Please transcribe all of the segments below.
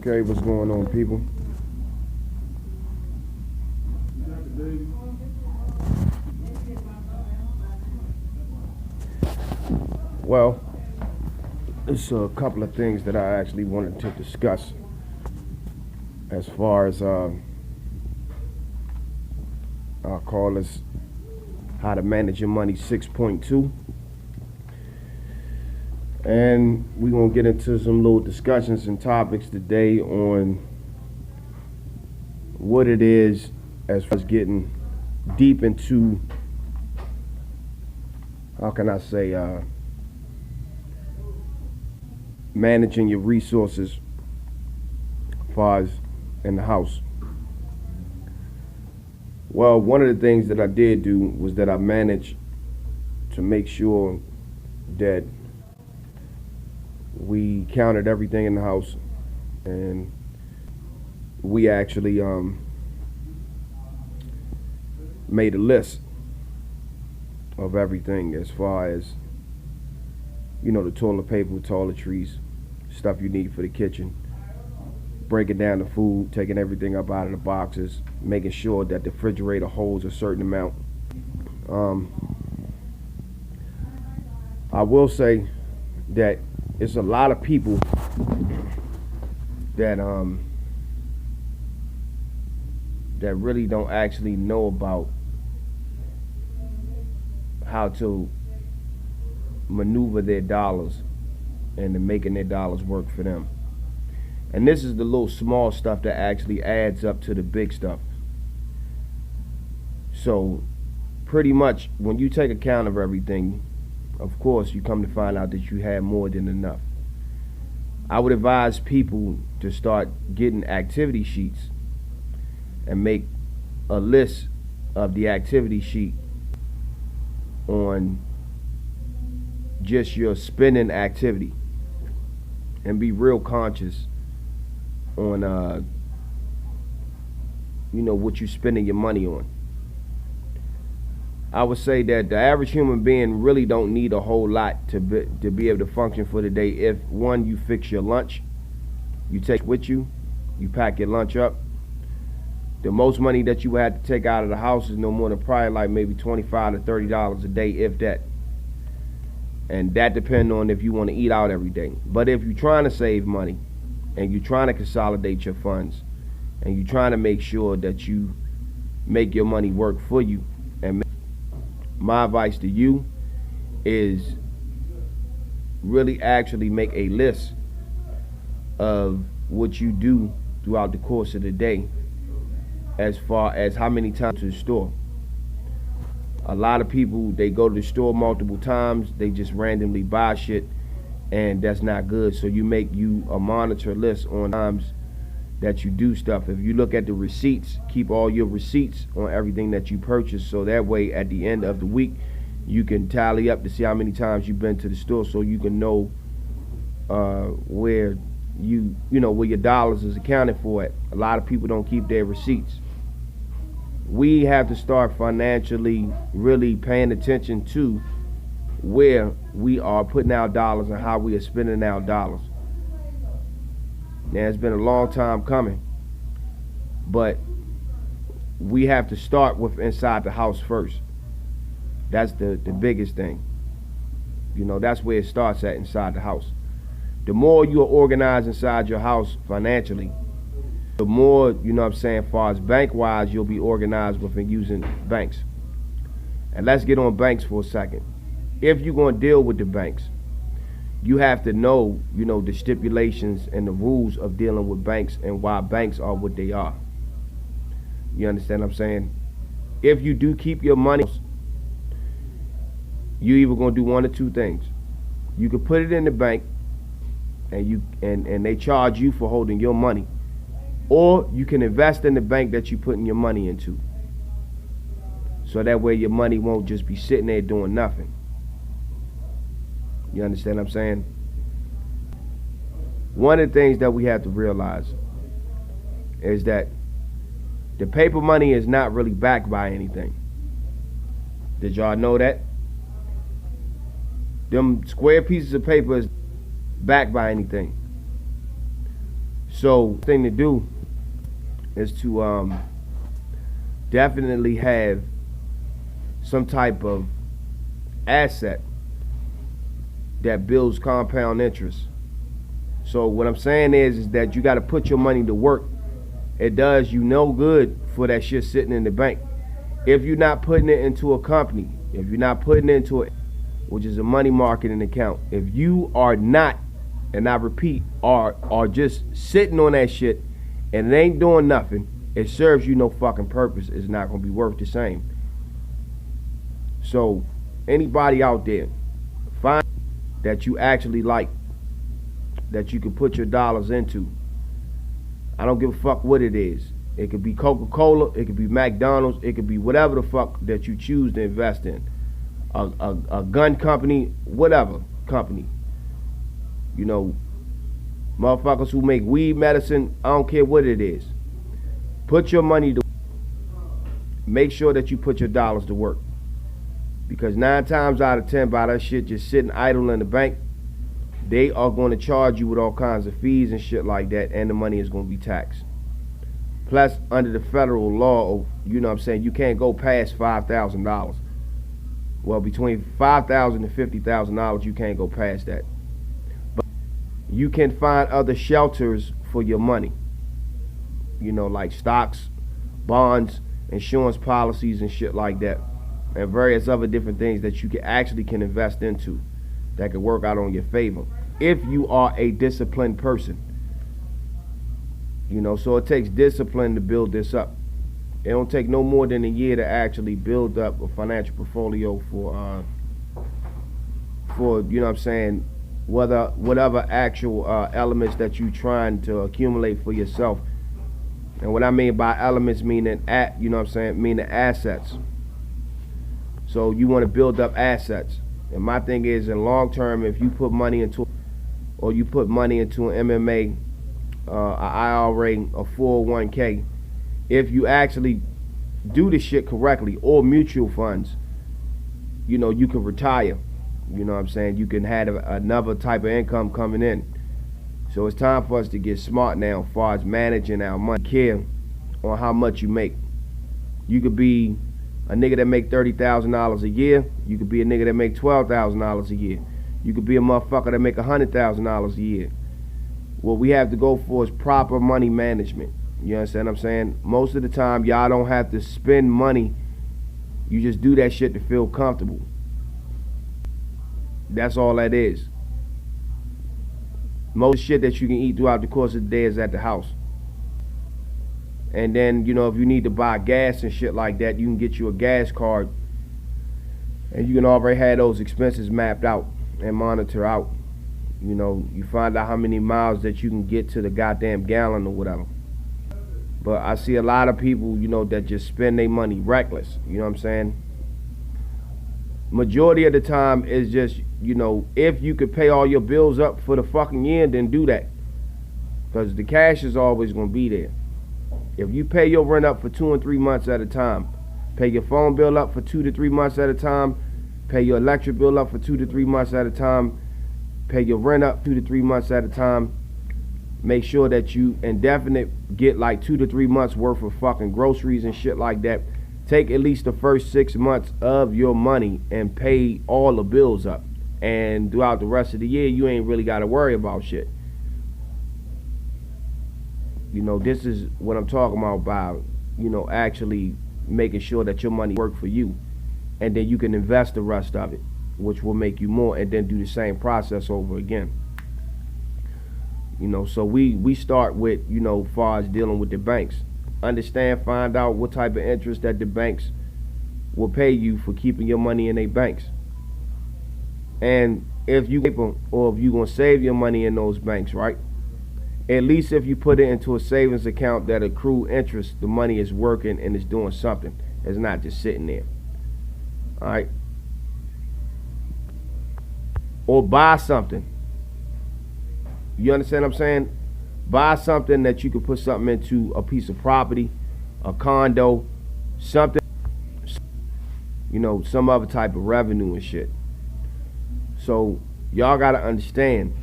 Okay, what's going on, people? Well, it's a couple of things that I actually wanted to discuss as far as I'll call this how to manage your money 6.2. And we're going to get into some little discussions and topics today on what it is as far as getting deep into, how can I say, managing your resources as far as in the house. Well, one of the things that I did do was that I managed to make sure that we counted everything in the house, and we actually made a list of everything as far as, you know, the toilet paper, toiletries, stuff you need for the kitchen, breaking down the food, taking everything up out of the boxes, making sure that the refrigerator holds a certain amount. I will say that it's a lot of people that that really don't actually know about how to maneuver their dollars and to making their dollars work for them. And this is the little small stuff that actually adds up to the big stuff. So pretty much when you take account of everything, of course you come to find out that you have more than enough. I would advise people to start getting activity sheets and make a list of the activity sheet on just your spending activity, and be real conscious on you know, what you're spending your money on. I would say that the average human being really don't need a whole lot to be able to function for the day. If one, you fix your lunch, you take with you, you pack your lunch up. The most money that you had to take out of the house is no more than probably like maybe $25 to $30 a day, if that. And that depends on if you want to eat out every day. But if you're trying to save money and you're trying to consolidate your funds and you're trying to make sure that you make your money work for you, and my advice to you is really actually make a list of what you do throughout the course of the day as far as how many times to the store. A lot of people, they go to the store multiple times, they just randomly buy shit, and that's not good. So you make you a monitor list on times that you do stuff. If you look at the receipts, keep all your receipts on everything that you purchase, so that way at the end of the week you can tally up to see how many times you've been to the store, so you can know where you know where your dollars is accounted for at. A lot of people don't keep their receipts. We have to start financially really paying attention to where we are putting our dollars and how we are spending our dollars. Now, it's been a long time coming, but we have to start with inside the house first. That's the biggest thing. You know, that's where it starts at, inside the house. The more you are organized inside your house financially, the more, you know what I'm saying, as far as bank-wise, you'll be organized within using banks. And let's get on banks for a second. If you're going to deal with the banks, you have to know, you know, the stipulations and the rules of dealing with banks and why banks are what they are. You understand what I'm saying? If you do keep your money, you either going to do one or two things. You could put it in the bank and they charge you for holding your money, or you can invest in the bank that you're putting your money into, so that way your money won't just be sitting there doing nothing. You understand what I'm saying? One of the things that we have to realize is that the paper money is not really backed by anything. Did y'all know that? Them square pieces of paper is backed by anything. So thing to do is to definitely have some type of asset that builds compound interest. So what I'm saying is that you got to put your money to work. It does you no good for that shit sitting in the bank. If you're not putting it into a company, if you're not putting it into it, which is a money marketing account, if you are not, and I repeat, are just sitting on that shit and it ain't doing nothing, it serves you no fucking purpose. It's not gonna be worth the same. So anybody out there, find that you actually like, that you can put your dollars into. I don't give a fuck what it is. It could be Coca-Cola, it could be McDonald's, it could be whatever the fuck that you choose to invest in. A gun company, whatever company. You know, motherfuckers who make weed medicine, I don't care what it is. Put your money to, make sure that you put your dollars to work. Because 9 times out of 10, by that shit just sitting idle in the bank, they are going to charge you with all kinds of fees and shit like that, and the money is going to be taxed. Plus, under the federal law, you know what I'm saying, you can't go past $5,000. Well, between $5,000 and $50,000, you can't go past that. But you can find other shelters for your money. You know, like stocks, bonds, insurance policies, and shit like that. And various other different things that you can invest into that could work out on your favor if you are a disciplined person. You know, so it takes discipline to build this up. It don't take no more than a year to actually build up a financial portfolio for you know what I'm saying, whatever actual elements that you trying to accumulate for yourself. And what I mean by elements meaning you know what I'm saying, meaning assets. So you want to build up assets. And my thing is, in long term, if you put money into, or you put money into an MMA, an IRA, a 401k, if you actually do the shit correctly, or mutual funds, you know, you can retire. You know what I'm saying? You can have another type of income coming in. So it's time for us to get smart now as far as managing our money. Care on how much you make. You could be a nigga that make $30,000 a year. You could be a nigga that make $12,000 a year. You could be a motherfucker that make $100,000 a year. What we have to go for is proper money management. You understand what I'm saying? Most of the time, y'all don't have to spend money. You just do that shit to feel comfortable. That's all that is. Most shit that you can eat throughout the course of the day is at the house. And then, you know, if you need to buy gas and shit like that, you can get you a gas card. And you can already have those expenses mapped out and monitor out. You know, you find out how many miles that you can get to the goddamn gallon or whatever. But I see a lot of people, you know, that just spend their money reckless. You know what I'm saying? Majority of the time is just, you know, if you could pay all your bills up for the fucking year, then do that. Because the cash is always going to be there. If you pay your rent up for 2 and 3 months at a time, pay your phone bill up for 2 to 3 months at a time, pay your electric bill up for 2 to 3 months at a time, pay your rent up 2 to 3 months at a time, make sure that you indefinite get like 2 to 3 months worth of fucking groceries and shit like that. Take at least the first 6 months of your money and pay all the bills up. And throughout the rest of the year, you ain't really got to worry about shit. You know, this is what I'm talking about, you know, actually making sure that your money work for you. And then you can invest the rest of it, which will make you more, and then do the same process over again. You know, so we start with, you know, far as dealing with the banks. Understand, find out what type of interest that the banks will pay you for keeping your money in their banks. And if you or if you're going to save your money in those banks, right? At least if you put it into a savings account that accrue interest, the money is working and it's doing something. It's not just sitting there. All right? Or buy something. You understand what I'm saying? Buy something that you can put something into, a piece of property, a condo, something, you know, some other type of revenue and shit. So y'all gotta understand,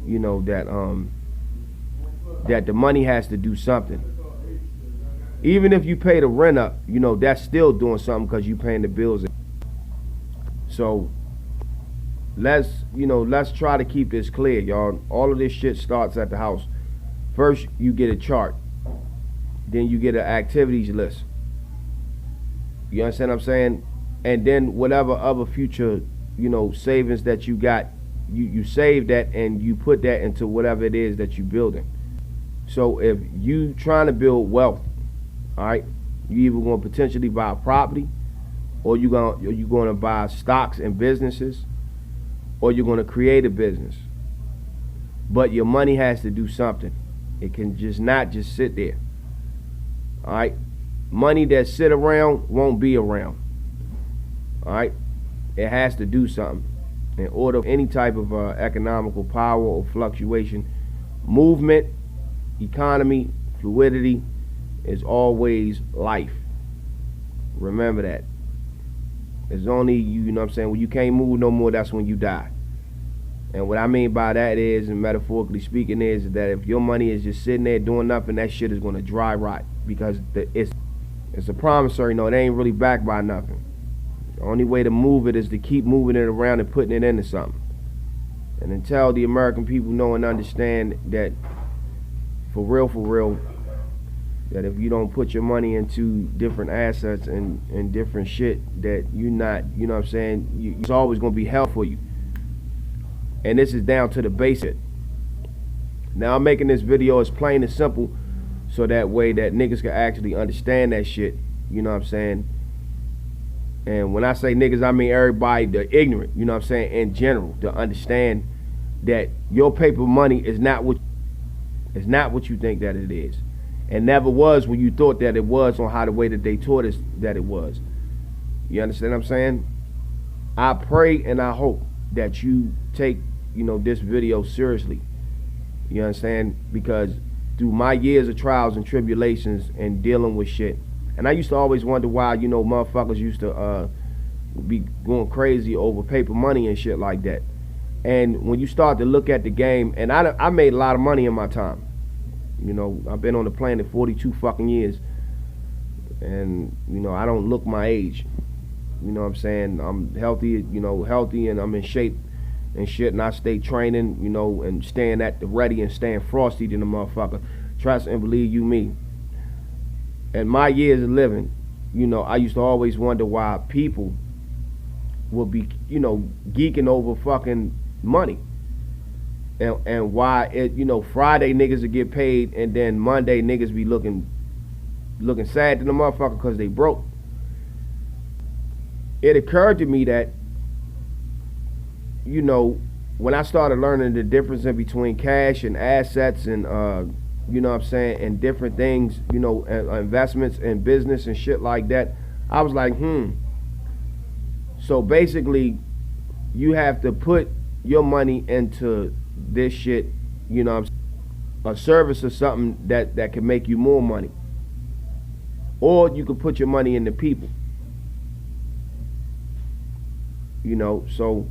you know, that that the money has to do something. Even if you pay the rent up, you know, that's still doing something because you paying the bills. So let's try to keep this clear, y'all. All of this shit starts at the house. First, you get a chart. Then you get an activities list. You understand what I'm saying? And then whatever other future, savings that you got, you save that and you put that into whatever it is that you're building. So if you trying to build wealth, all right, you either going to potentially buy a property, or you're going to buy stocks and businesses, or you're going to create a business. But your money has to do something. It can not just sit there. All right, money that sit around won't be around. All right, it has to do something in order for any type of economical power or fluctuation. Movement, economy, fluidity is always life. Remember that. It's only, when you can't move no more, that's when you die. And what I mean by that is, and metaphorically speaking, is that if your money is just sitting there doing nothing, that shit is going to dry rot, because it's a promissory note. It ain't really backed by nothing. The only way to move it is to keep moving it around and putting it into something. And until the American people know and understand that, for real, that if you don't put your money into different assets and different shit, that you're not, it's always going to be hell for you. And this is down to the basic. Now I'm making this video as plain and simple, so that way that niggas can actually understand that shit. You know what I'm saying? And when I say niggas, I mean everybody, the ignorant, in general, to understand that your paper money is not what you think that it is. And never was when you thought that it was, on how the way that they taught us that it was. You understand what I'm saying? I pray and I hope that you take, this video seriously. You understand? Because through my years of trials and tribulations and dealing with shit, and I used to always wonder why, motherfuckers used to be going crazy over paper money and shit like that. And when you start to look at the game, and I made a lot of money in my time. I've been on the planet 42 fucking years. And, I don't look my age. You know what I'm saying? I'm healthy, healthy, and I'm in shape and shit. And I stay training, and staying at the ready and staying frosty to the motherfucker. Trust and believe you me. And my years of living, I used to always wonder why people would be, geeking over fucking money. And why Friday niggas would get paid, and then Monday niggas be looking sad to the motherfucker because they broke. It occurred to me that, when I started learning the difference in between cash and assets and, and different things, investments and business and shit like that, I was like, So basically, you have to put your money into this shit, a service or something that can make you more money. Or you could put your money into people. So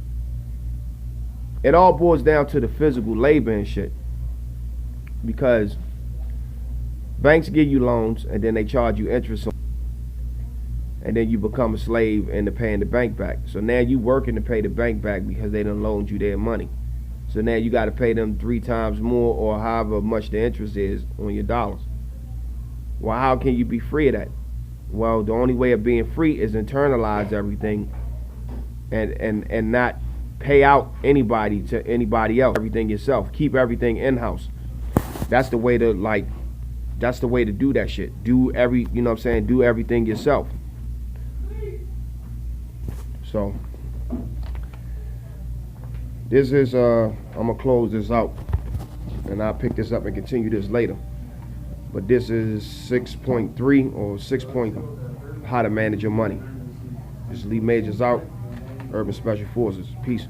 it all boils down to the physical labor and shit. Because banks give you loans and then they charge you interest on, and then you become a slave into paying the bank back. So now you working to pay the bank back because they done loaned you their money. So now you got to pay them 3 times more, or however much the interest is on your dollars. Well, how can you be free of that? Well, the only way of being free is internalize everything and not pay out anybody to anybody else. Everything yourself. Keep everything in-house. That's the way to do that shit. Do everything yourself. So this is I'm gonna close this out, and I'll pick this up and continue this later. But this is 6.3 or 6 point how to manage your money. This is Lee Majors out, Urban Special Forces. Peace.